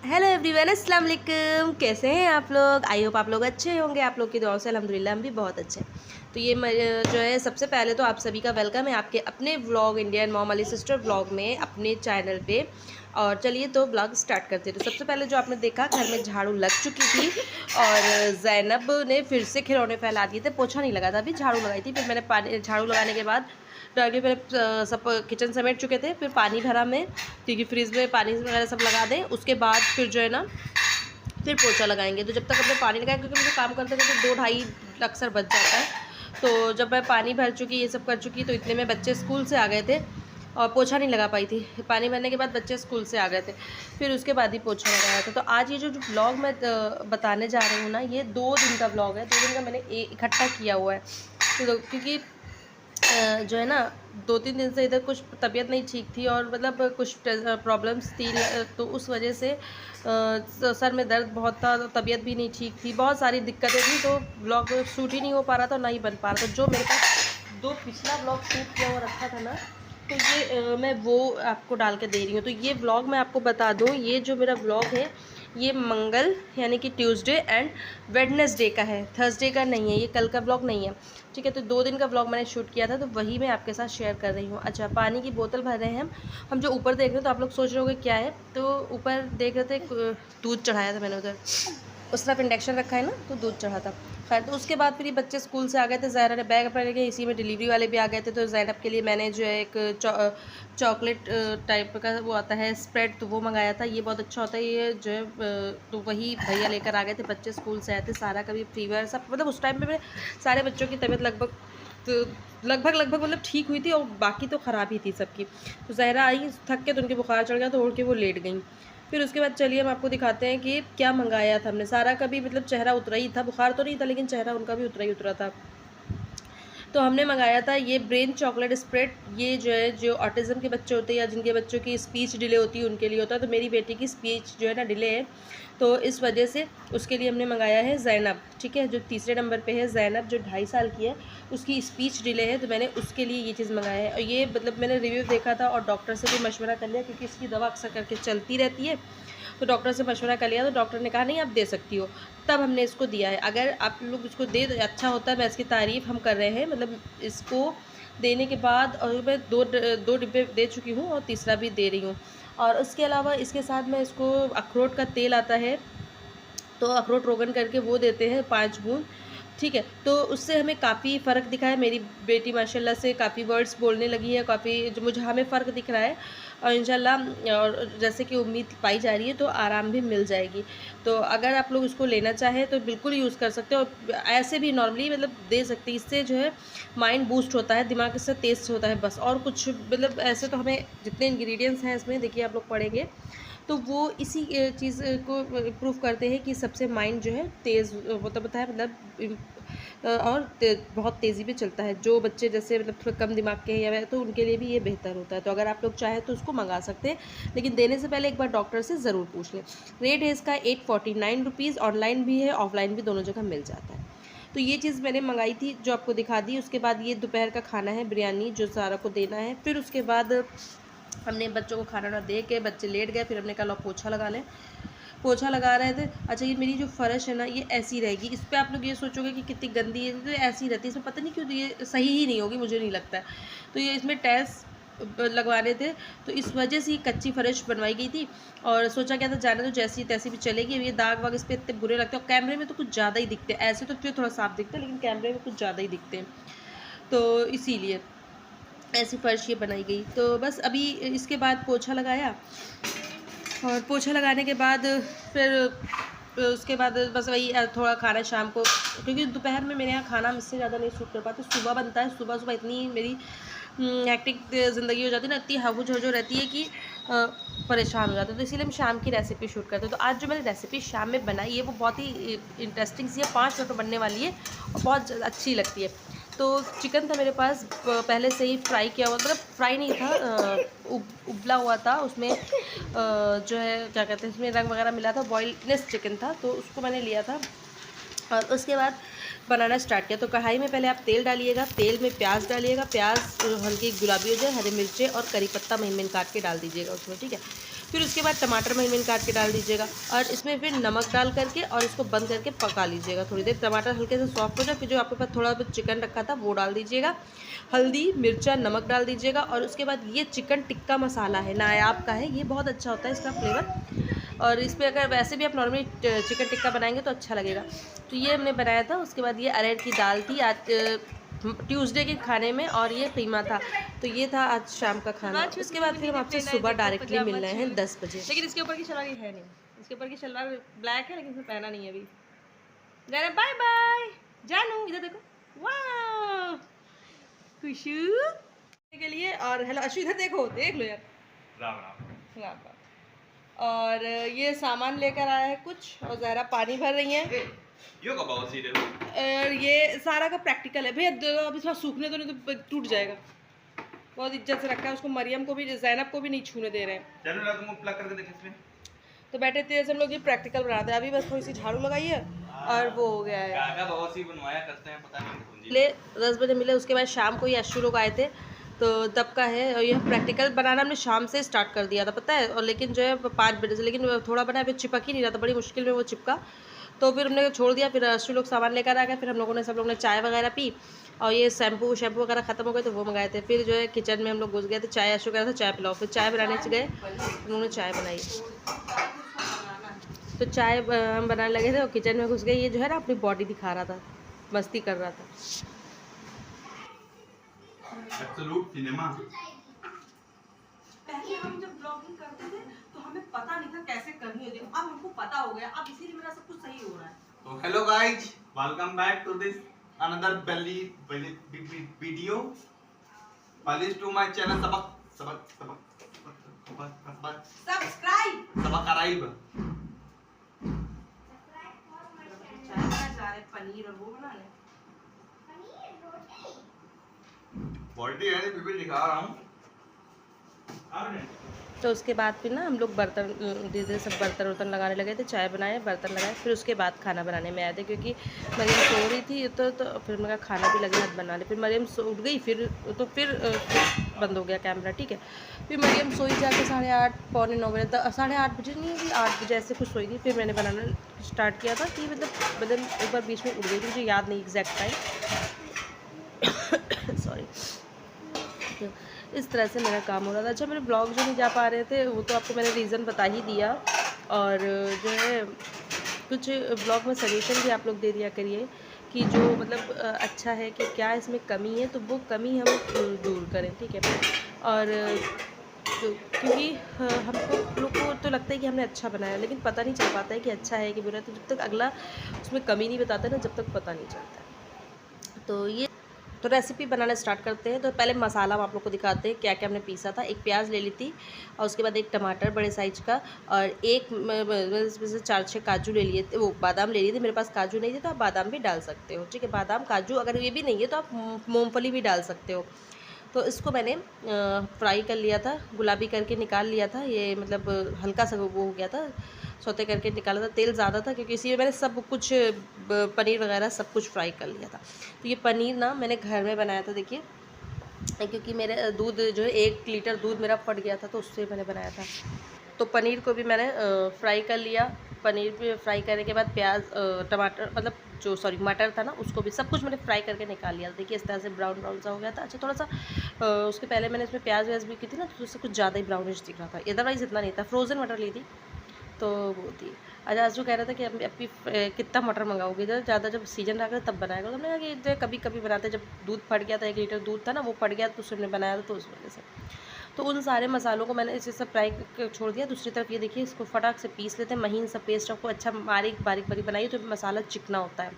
Hello everyone, अस्सलाम वालेकुम। कैसे हैं आप लोग? आई होप आप लोग अच्छे होंगे। आप लोग की दुआ से अल्हम्दुलिल्लाह हम भी बहुत अच्छे हैं। तो ये जो है, सबसे पहले तो आप सभी का वेलकम है आपके अपने vlog Indian mom Ali sister vlog में अपने चैनल पे। और चलिए तो व्लॉग स्टार्ट करते हैं। तो सबसे पहले जो आपने देखा, घर में झाड़ू लग चुकी थी और ज़ैनब ने फिर से खिलौने फैला दिए थे। पोछा नहीं लगा था, अभी झाड़ू लगाई थी। फिर मैंने पानी झाड़ू लगाने के बाद डायरेक्टली पहले सब किचन समेट चुके थे, फिर पानी भरा में, क्योंकि फ्रिज में पानी वगैरह सब लगा दें। उसके बाद फिर जो है ना, फिर पोछा लगाएंगे। तो जब तक हमने पानी लगाया, क्योंकि मुझे काम करते करते 2-2:30 अक्सर बच जाता है। तो जब मैं पानी भर चुकी, ये सब कर चुकी, तो इतने में बच्चे स्कूल से आ गए थे और पोछा नहीं लगा पाई थी। पानी भरने के बाद बच्चे स्कूल से आ गए थे, फिर उसके बाद ही पोछा लगाया था। तो आज ये जो ब्लॉग मैं बताने जा रही हूँ ना, ये 2 दिन का ब्लॉग है। 2 दिन का मैंने इकट्ठा किया हुआ है। तो क्योंकि जो है ना, 2-3 दिन से इधर कुछ तबीयत नहीं ठीक थी और मतलब कुछ प्रॉब्लम्स थी, तो उस वजह से सर में दर्द बहुत था, तो तबीयत भी नहीं ठीक थी, बहुत सारी दिक्कतें थी। तो ब्लॉग शूट ही नहीं हो पा रहा था, ना ही बन पा रहा था। जो मेरे पास 2 पिछला ब्लॉग शूट किया हुआ रखा था ना, तो ये मैं वो आपको डाल के दे रही हूँ। तो ये व्लॉग मैं आपको बता दूँ, ये जो मेरा व्लॉग है, ये मंगल यानी कि ट्यूसडे एंड वेडनेसडे का है, थर्सडे का नहीं है। ये कल का ब्लॉग नहीं है, ठीक है। तो 2 दिन का ब्लॉग मैंने शूट किया था, तो वही मैं आपके साथ शेयर कर रही हूँ। अच्छा, पानी की बोतल भर रहे हैं हम जो ऊपर देख रहे हैं। तो आप लोग सोच रहे होंगे क्या है, तो ऊपर देख रहे थे, दूध चढ़ाया था मैंने उधर, उस तरफ इंडक्शन रखा है ना, तो दूध चढ़ा था। खैर, तो उसके बाद फिर ये बच्चे स्कूल से आ गए थे, ज़हरा ने बैग अपना लेके, इसी में डिलीवरी वाले भी आ गए थे। तो ज़ैनब के लिए मैंने जो है एक चॉकलेट टाइप का वो आता है स्प्रेड, तो वो मंगाया था। ये बहुत अच्छा होता है ये जो है, तो वही भैया लेकर आ गए थे। बच्चे स्कूल से आए थे, सारा का भी फीवर सब, मतलब उस टाइम पे मेरे सारे बच्चों की तबीयत लगभग मतलब ठीक हुई थी, और बाकी तो ख़राब ही थी सबकी। तो ज़हरा आई थक के, तो उनके बुखार चढ़ गया, तो उड़ के वो लेट गई। फिर उसके बाद चलिए हम आपको दिखाते हैं कि क्या मंगाया था हमने। सारा का भी मतलब चेहरा उतरा ही था, बुखार तो नहीं था, लेकिन चेहरा उनका भी उतरा ही उतरा था। तो हमने मंगाया था ये ब्रेन चॉकलेट स्प्रेड। ये जो है, जो ऑटिज़म के बच्चे होते हैं या जिनके बच्चों की स्पीच डिले होती है, उनके लिए होता है। तो मेरी बेटी की स्पीच जो है ना डिले है, तो इस वजह से उसके लिए हमने मंगाया है ज़ैनब, ठीक है। जो तीसरे नंबर पे है ज़ैनब, जो 2.5 साल की है, उसकी स्पीच डिले है, तो मैंने उसके लिए ये चीज़ मंगाया है। और ये मतलब मैंने रिव्यू देखा था और डॉक्टर से भी मशवरा कर लिया, क्योंकि इसकी दवा अक्सर करके चलती रहती है। तो डॉक्टर से मशवरा कर लिया, तो डॉक्टर ने कहा नहीं, आप दे सकती हो, तब हमने इसको दिया है। अगर आप लोग इसको दे, अच्छा होता है। मैं इसकी तारीफ़ हम कर रहे हैं, मतलब इसको देने के बाद, और मैं दो डिब्बे दे चुकी हूँ और तीसरा भी दे रही हूँ। और उसके अलावा इसके साथ मैं इसको अखरोट का तेल आता है, तो अखरोट रोगन करके वो देते हैं 5 बूंद, ठीक है। तो उससे हमें काफ़ी फ़र्क दिखा है। मेरी बेटी माशाल्लाह से काफ़ी वर्ड्स बोलने लगी है, काफ़ी जो मुझे हमें फ़र्क दिख रहा है, और इंशाल्लाह, और जैसे कि उम्मीद पाई जा रही है, तो आराम भी मिल जाएगी। तो अगर आप लोग इसको लेना चाहें तो बिल्कुल यूज़ कर सकते हो, और ऐसे भी नॉर्मली मतलब दे सकते हैं। इससे जो है माइंड बूस्ट होता है, दिमाग इससे तेज़ होता है, बस। और कुछ मतलब ऐसे तो हमें जितने इंग्रेडिएंट्स हैं इसमें, देखिए आप लोग पढ़ेंगे, तो वो इसी चीज़ को प्रूव करते हैं कि सबसे माइंड जो है तेज़ होता है, मतलब और बहुत तेज़ी पे चलता है। जो बच्चे जैसे मतलब थोड़ा कम दिमाग के हैं या तो उनके लिए भी ये बेहतर होता है। तो अगर आप लोग चाहें तो उसको मंगा सकते हैं, लेकिन देने से पहले एक बार डॉक्टर से ज़रूर पूछ लें। रेट है इसका 849 रुपीज़, ऑनलाइन भी है ऑफलाइन भी, दोनों जगह मिल जाता है। तो ये चीज़ मैंने मंगाई थी, जो आपको दिखा दी। उसके बाद ये दोपहर का खाना है, बिरयानी, जो सारा को देना है। फिर उसके बाद हमने बच्चों को खाना ना दे के बच्चे लेट गए, फिर हमने कहा लो पोछा लगा लें। पोछा लगा रहे थे। अच्छा, ये मेरी जो फ़र्श है ना, ये ऐसी रहेगी। इस पे आप लोग ये सोचोगे कि कितनी गंदी है, तो ऐसी रहती है। इसमें पता नहीं क्यों, तो ये सही ही नहीं होगी, मुझे नहीं लगता है। तो ये इसमें टाइल्स लगवाने थे, तो इस वजह से ये कच्ची फ़र्श बनवाई गई थी। और सोचा क्या था, जाने तो जैसी तैसी भी चलेगी। अब ये दाग वाग इस पर इतने बुरे लगते हैं, और कैमरे में तो कुछ ज़्यादा ही दिखते हैं। ऐसे तो फिर थोड़ा साफ दिखते हैं, लेकिन कैमरे में कुछ ज़्यादा ही दिखते हैं, तो इसीलिए ऐसी फ़र्श ये बनाई गई। तो बस अभी इसके बाद पोछा लगाया, और पोछा लगाने के बाद फिर उसके बाद बस वही थोड़ा खाना शाम को, क्योंकि दोपहर में मेरे यहाँ खाना मुझसे ज़्यादा नहीं सूट कर पाते, सुबह बनता है। सुबह सुबह इतनी मेरी हेक्टिक ज़िंदगी हो जाती है ना, इतनी हाहू झोजो रहती है कि परेशान हो जाते हैं। तो इसीलिए हम शाम की रेसिपी शूट करते हैं। तो आज जो मैंने रेसिपी शाम में बनाई है, वो बहुत ही इंटरेस्टिंग सी है, 5 मिनट में बनने वाली है और बहुत अच्छी लगती है। तो चिकन था मेरे पास पहले से ही फ्राई किया हुआ, मतलब फ्राई नहीं था, उबला हुआ था। उसमें जो है क्या कहते हैं, इसमें रंग वगैरह मिला था, बॉयलनेस चिकन था, तो उसको मैंने लिया था। और उसके बाद बनाना स्टार्ट किया। तो कढ़ाई में पहले आप तेल डालिएगा, तेल में प्याज डालिएगा, प्याज हल्की गुलाबी हो जाए, हरी मिर्चें और करी पत्ता महीन महीन काट के डाल दीजिएगा उसमें, ठीक है। फिर उसके बाद टमाटर महीन महीन काट के डाल दीजिएगा और इसमें फिर नमक डाल करके और इसको बंद करके पका लीजिएगा थोड़ी देर। टमाटर हल्के से सॉफ्ट हो जाए, फिर जो आपके पास थोड़ा बहुत चिकन रखा था वो डाल दीजिएगा, हल्दी मिर्चा नमक डाल दीजिएगा। और उसके बाद ये चिकन टिक्का मसाला है, नायाब का है, ये बहुत अच्छा होता है इसका फ्लेवर। और इस पर अगर वैसे भी आप नॉर्मली चिकन टिक्का बनाएंगे तो अच्छा लगेगा। तो ये हमने बनाया था। उसके बाद ये अरहर की दाल थी आज ट्यूसडे के खाने में, और ये कीमा था। तो ये था आज शाम का खाना। उसके बाद फिर हम आपसे सुबह डायरेक्टली मिल रहे हैं 10 बजे। लेकिन इसके ऊपर की शलवार है नहीं, इसके ऊपर की शलवार ब्लैक है लेकिन इसमें पहना नहीं है अभी। जाना बाय बाय जानू, इधर देखो, वाह खुशू के लिए। और हेलो अशु, इधर देखो, देख लो यार, राम राम राम राम। और ये सामान लेकर आया है कुछ, और ज़हरा पानी भर रही है। और ये सारा का प्रैक्टिकल है भैया, अब इसमें सूखने दो नहीं तो टूट जाएगा। बहुत इज्जत से रखा है उसको, मरियम को भी ज़ैनब को भी नहीं छूने दे रहे हैं। तो बैठे थे हम लोग ये प्रैक्टिकल बनाते हैं। अभी बस थोड़ी सी झाड़ू लगाई है और वो हो गया है, बनवाया करते हैं पता नहीं ले 10 बजे मिले। उसके बाद शाम को ये अशु लोग आए थे तो तब का है। और ये प्रैक्टिकल बनाना हमने शाम से स्टार्ट कर दिया था पता है, और लेकिन जो है 5 बजे से, लेकिन थोड़ा बना फिर चिपक ही नहीं रहा था, बड़ी मुश्किल में वो चिपका। तो फिर हमने छोड़ दिया। फिर अशु लोग सामान लेकर आ गए, फिर हम लोगों ने सब लोग ने चाय वगैरह पी, और ये शैम्पू वगैरह ख़त्म हो गए तो वो मंगाए थे। फिर जो है किचन में हम लोग घुस गए थे, चाय अशु कह रहा था चाय पिलाओ, फिर चाय बनाने से गए, हम लोगों ने चाय बनाई। तो चाय हम बनाने लगे थे और किचन में घुस गए। ये जो है ना अपनी बॉडी दिखा रहा था, मस्ती कर रहा था। पहले हम जब ब्लॉगिंग करते थे तो हमें पता नहीं था कैसे करनी होती है, अब हमको पता हो गया, अब इसीलिए मेरा सब कुछ सही हो रहा है। तो hello guys, welcome back to this another video. Please to my channel subscribe paneer और वो बना ले, बॉडी है बिल्कुल दिखा रहा हूँ। तो उसके बाद फिर ना हम लोग बर्तन धीरे सब बर्तन वर्तन लगाने लगे थे, चाय बनाए, बर्तन लगाए, फिर उसके बाद खाना बनाने में आए थे क्योंकि मरियम सो रही थी। तो फिर मेरा खाना भी लगे हाथ बनाने। फिर मरियम उठ गई, फिर बंद हो गया कैमरा, ठीक है। फिर मरियम सोई जाके 8:30 पौने 9 बजे तक, 8:30 बजे नहीं थी, 8 बजे ऐसे कुछ सोई थी। फिर मैंने बनाना स्टार्ट किया था कि मतलब एक बार बीच में उड़ गई थी, मुझे याद नहीं एग्जैक्ट टाइम सॉरी। तो इस तरह से मेरा काम हो रहा था। अच्छा, मेरे ब्लॉग जो नहीं जा पा रहे थे वो तो आपको मैंने रीज़न बता ही दिया, और जो है कुछ ब्लॉग में सजेशन भी आप लोग दे दिया करिए कि जो मतलब अच्छा है कि क्या इसमें कमी है, तो वो कमी हम दूर करें, ठीक है। और तो क्योंकि हमको लोग को तो लगता है कि हमने अच्छा बनाया, लेकिन पता नहीं चल पाता है कि अच्छा है कि बुरा। तो जब तक अगला उसमें कमी नहीं बताता ना, जब तक पता नहीं चलता। तो ये तो रेसिपी बनाना स्टार्ट करते हैं। तो पहले मसाला हम आप लोग को दिखाते हैं क्या क्या हमने पीसा था। एक प्याज ले ली थी, और उसके बाद एक टमाटर बड़े साइज का, और एक इसमें से 4-6 काजू ले लिए थे, वो बादाम ले लिए थे। मेरे पास काजू नहीं थे तो आप बादाम भी डाल सकते हो, ठीक है। बादाम काजू अगर ये भी नहीं है तो आप मूँगफली भी डाल सकते हो। तो इसको मैंने फ्राई कर लिया था, गुलाबी करके निकाल लिया था। ये मतलब हल्का सा वो हो गया था, सौते करके निकाला था। तेल ज़्यादा था क्योंकि इसी में मैंने सब कुछ पनीर वगैरह सब कुछ फ्राई कर लिया था। तो ये पनीर ना मैंने घर में बनाया था, देखिए, क्योंकि मेरे दूध जो है 1 लीटर दूध मेरा फट गया था, तो उससे मैंने बनाया था। तो पनीर को भी मैंने फ्राई कर लिया। पनीर भी फ्राई करने के बाद प्याज टमाटर मतलब जो मटर था ना, उसको भी सब कुछ मैंने फ्राई करके निकाल लिया। देखिए इस तरह से ब्राउन ब्राउन सा हो गया था। अच्छा, थोड़ा सा उसके पहले मैंने इसमें प्याज व्याज भी की थी ना, तो उससे कुछ ज़्यादा ही ब्राउनिश दिख रहा था, अदरवाइज़ इतना नहीं था। फ्रोज़न मटर ली थी तो वो थी। अच्छा, आजू कह रहा था कि अभी कितना मटर मंगाओगे, इधर ज़्यादा जब सीजन रहेगा तब बनाएगा। तो हमने कहा कि इधर कभी कभी बनाते, जब दूध फट गया था 1 लीटर दूध था ना, वो फट गया तो उसने बनाया था, तो उस वजह से। तो उन सारे मसालों को मैंने इसे सब फ्राई छोड़ दिया। दूसरी तरफ ये देखिए, इसको फटाक से पीस लेते हैं, महीन सा पेस्ट आपको अच्छा बारीक बारीक बनाइए तो मसाला चिकना होता है,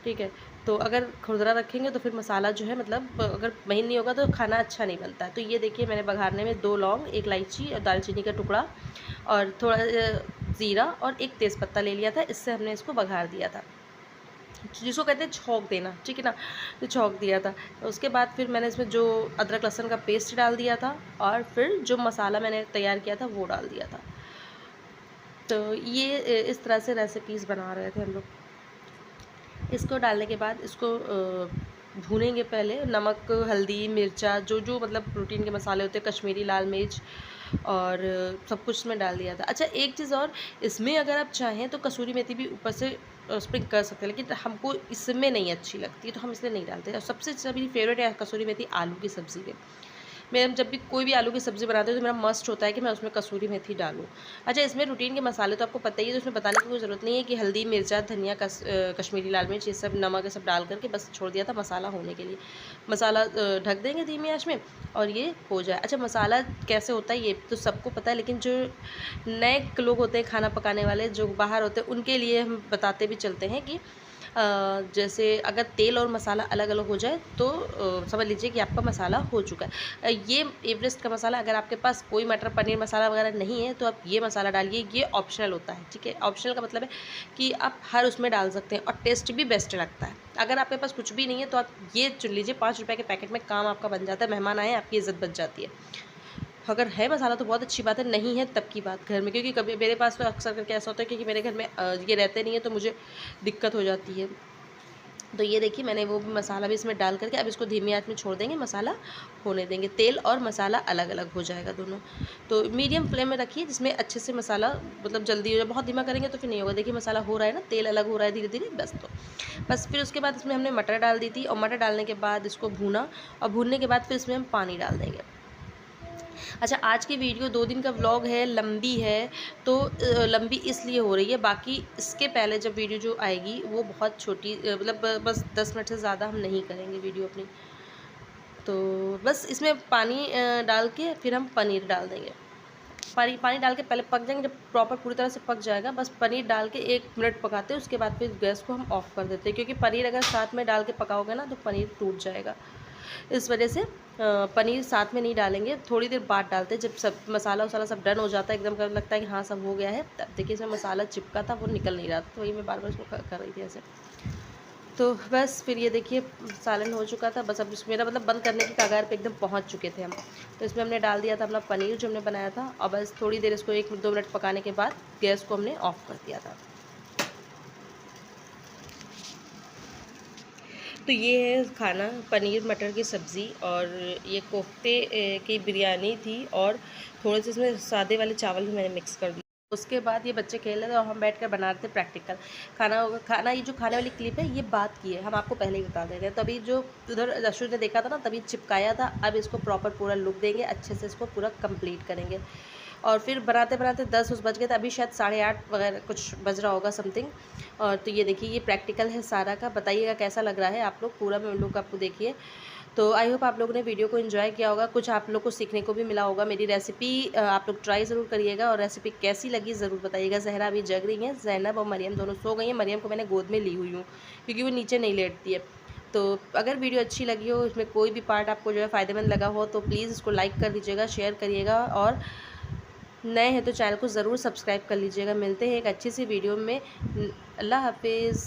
ठीक है। तो अगर खुरदरा रखेंगे तो फिर मसाला जो है मतलब अगर महीन नहीं होगा तो खाना अच्छा नहीं बनता है। तो ये देखिए, मैंने बघारने में 2 लौंग, 1 इलायची और दालचीनी का टुकड़ा और थोड़ा ज़ीरा और 1 तेज़पत्ता ले लिया था। इससे हमने इसको बघार दिया था, जिसको कहते हैं छौंक देना, ठीक है ना। तो छौंक दिया था। उसके बाद फिर मैंने इसमें जो अदरक लहसुन का पेस्ट डाल दिया था, और फिर जो मसाला मैंने तैयार किया था वो डाल दिया था। तो ये इस तरह से रेसिपीज़ बना रहे थे हम लोग। इसको डालने के बाद इसको भूनेंगे पहले। नमक, हल्दी, मिर्चा, जो जो मतलब प्रोटीन के मसाले होते हैं, कश्मीरी लाल मिर्च और सब कुछ इसमें डाल दिया था। अच्छा, एक चीज़ और, इसमें अगर आप चाहें तो कसूरी मेथी भी ऊपर से स्प्रिंग कर सकते हैं, लेकिन हमको इसमें नहीं अच्छी लगती है तो हम इसलिए नहीं डालते। और सबसे अच्छा मेरी फेवरेट है कसूरी मेथी आलू की सब्ज़ी में। मैं जब भी कोई भी आलू की सब्ज़ी बनाती हूँ तो मेरा मस्ट होता है कि मैं उसमें कसूरी मेथी डालूँ। अच्छा, इसमें रूटीन के मसाले तो आपको पता ही है, तो उसमें बताने की कोई ज़रूरत नहीं है कि हल्दी, मिर्चा, धनिया, कश्मीरी लाल मिर्च, ये सब, नमक, ये सब डाल करके बस छोड़ दिया था मसाला होने के लिए। मसाला ढक देंगे धीमी आँच में और ये हो जाए। अच्छा, मसाला कैसे होता है ये तो सबको पता है, लेकिन जो नए लोग होते हैं खाना पकाने वाले, जो बाहर होते हैं, उनके लिए हम बताते भी चलते हैं कि जैसे अगर तेल और मसाला अलग अलग हो जाए तो समझ लीजिए कि आपका मसाला हो चुका है। ये एवरेस्ट का मसाला, अगर आपके पास कोई मटर पनीर मसाला वगैरह नहीं है तो आप ये मसाला डालिए, ये ऑप्शनल होता है, ठीक है। ऑप्शनल का मतलब है कि आप हर उसमें डाल सकते हैं और टेस्ट भी बेस्ट लगता है। अगर आपके पास कुछ भी नहीं है तो आप ये चुन लीजिए, 5 रुपये के पैकेट में काम आपका बन जाता है, मेहमान आए आपकी इज़्ज़त बच जाती है। अगर है मसाला तो बहुत अच्छी बात है, नहीं है तब की बात घर में, क्योंकि कभी मेरे पास तो अक्सर करके ऐसा होता है क्योंकि मेरे घर में ये रहते नहीं है तो मुझे दिक्कत हो जाती है। तो ये देखिए मैंने वो भी मसाला भी इसमें डाल करके अब इसको धीमी आंच में छोड़ देंगे, मसाला होने देंगे। तेल और मसाला अलग अलग हो जाएगा दोनों। तो मीडियम फ्लेम में रखिए जिसमें अच्छे से मसाला मतलब जल्दी हो जाए। बहुत धीमा करेंगे तो फिर नहीं होगा। देखिए मसाला हो रहा है ना, तेल अलग हो रहा है धीरे धीरे, बस। तो बस फिर उसके बाद इसमें हमने मटर डाल दी थी और मटर डालने के बाद इसको भूना और भूनने के बाद फिर इसमें हम पानी डाल देंगे। अच्छा, आज की वीडियो 2 दिन का व्लॉग है, लंबी है, तो लंबी इसलिए हो रही है, बाकी इसके पहले जब वीडियो जो आएगी वो बहुत छोटी मतलब बस 10 मिनट से ज़्यादा हम नहीं करेंगे वीडियो अपनी। तो बस इसमें पानी डाल के फिर हम पनीर डाल देंगे। पानी डाल के पहले पक जाएंगे, जब प्रॉपर पूरी तरह से पक जाएगा बस पनीर डाल के 1 मिनट पकाते हैं, उसके बाद फिर गैस को हम ऑफ़ कर देते हैं, क्योंकि पनीर अगर साथ में डाल के पकाओगे ना तो पनीर टूट जाएगा। इस वजह से पनीर साथ में नहीं डालेंगे, थोड़ी देर बाद डालते हैं, जब सब मसाला वसाला सब डन हो जाता है, एकदम कर लगता है कि हाँ सब हो गया है, तब देखिए इसमें मसाला चिपका था वो निकल नहीं रहा था, तो वही मैं बार बार इसको कर रही थी ऐसे। तो बस फिर ये देखिए सालन हो चुका था, बस अब मेरा मतलब बंद करने की कगार पे एकदम पहुंच चुके थे हम। तो इसमें हमने डाल दिया था अपना पनीर जो हमने बनाया था और बस थोड़ी देर इसको 1-2 मिनट पकाने के बाद गैस को हमने ऑफ़ कर दिया था। तो ये है खाना, पनीर मटर की सब्ज़ी और ये कोफ्ते की बिरयानी थी और थोड़े से इसमें सादे वाले चावल भी मैंने मिक्स कर दिए। उसके बाद ये बच्चे खेल रहे थे और हम बैठकर बना रहे थे प्रैक्टिकल खाना। ये जो खाने वाली क्लिप है ये बात की है, हम आपको पहले ही बता दे रहे हैं। तभी जो उधर अशु ने देखा था ना तभी चिपकाया था, अब इसको प्रॉपर पूरा लुक देंगे, अच्छे से इसको पूरा कंप्लीट करेंगे। और फिर बनाते बनाते 10 बज गए थे, अभी शायद 8:30 वगैरह कुछ बज रहा होगा समथिंग। और तो ये देखिए ये प्रैक्टिकल है सारा का, बताइएगा कैसा लग रहा है आप लोग, पूरा मैं लुक आपको देखिए। तो आई होप आप लोगों ने वीडियो को एंजॉय किया होगा, कुछ आप लोग को सीखने को भी मिला होगा। मेरी रेसिपी आप लोग ट्राई ज़रूर करिएगा और रेसिपी कैसी लगी ज़रूर बताइएगा। ज़हरा अभी जग रही हैं, ज़ैनब और मरियम दोनों सो गई हैं। मरियम को मैंने गोद में ली हुई हूँ क्योंकि वो नीचे नहीं लेटती है। तो अगर वीडियो अच्छी लगी हो, इसमें कोई भी पार्ट आपको जो है फ़ायदेमंद लगा हो तो प्लीज़ इसको लाइक कर दीजिएगा, शेयर करिएगा और नए हैं तो चैनल को ज़रूर सब्सक्राइब कर लीजिएगा। मिलते हैं एक अच्छी सी वीडियो में। अल्लाह हाफिज़।